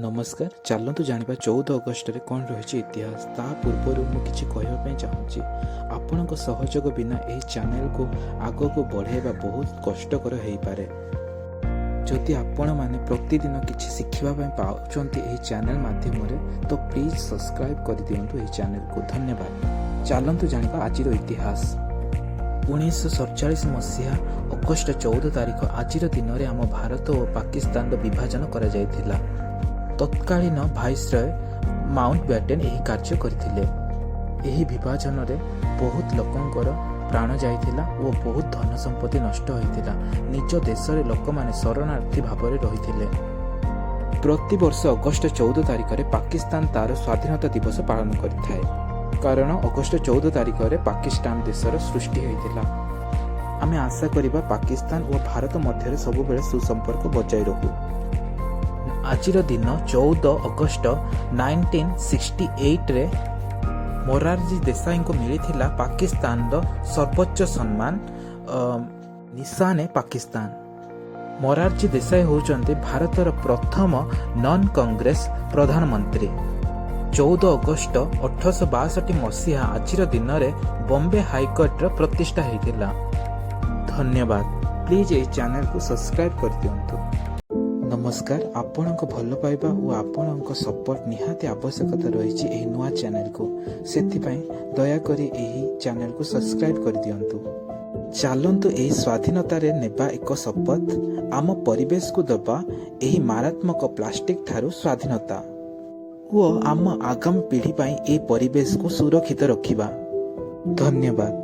नमस्कार चलतु जाना 14 अगस्ट रे कौन रही इतिहास ता पूर्वर मुझे कहवाई चाहूँगी आपण सहयोग बिना यह चैनल को आग को बढ़ाइबा बहुत कष्टकर हो पारे। जदि आपण मैंने प्रतिदिन किसी शिखा पाँच चैनल माध्यम तो प्लीज सब्सक्राइब कर दिंतु यह चैनल को। धन्यवाद। चलतु जाना आज इतिहास। 1947 मसीहा अगस्ट 14 तारिख आज दिन में आम भारत और पाकिस्तान विभाजन करा जायथिला। तत्कालीन भाइसरय माउंटबेटन यही कार्य करथिले। एही विभाजन रे बहुत लोकंकर प्राण जाइथिला और बहुत धन संपत्ति नष्ट होइथिला। निज देश रे लोक माने शरणार्थी भाव में रहिथिले। प्रति वर्ष अगस्ट 14 तारिख रे पाकिस्तान तार स्वाधीनता दिवस पालन करिथाए, कारण अगस्ट 14 तारिख रे पाकिस्तान देशर सृष्टि होइथिला। आमे आशा करिबा पाकिस्तान और भारत मध्य सब बेले सुसंपर्क बजाय रहू। आज दिन 14 अगस्ट 1968 रे मोरारजी देसाई को मिली पाकिस्तान सर्वोच्च सम्मान निशान पाकिस्तान। मोरारजी देसाई होउचंती भारतर प्रथम नॉन कांग्रेस प्रधानमंत्री। 14 अगस्ट 1862 मसीहा आज दिन में बॉम्बे हाईकोर्ट प्रतिष्ठा होता। धन्यवाद। प्लीज ये चैनल को सब्सक्राइब कर दियंतु। नमस्कार। आपणक भल पाइबा और आपणक सपोर्ट निहाती आवश्यकता रही नुआ चैनल को, सेथिपाई दयाकोरी एही चैनल को सब्सक्राइब कर दियंतु। चलतु एही स्वाधीनता रे नेबा एक शपथ, आम परिवेश को दबा एही मारात्मक प्लास्टिक ठारू स्वाधीनता और आम आगामी पीढ़ी पाई ए परिवेश को सुरक्षित रखिबा। धन्यवाद।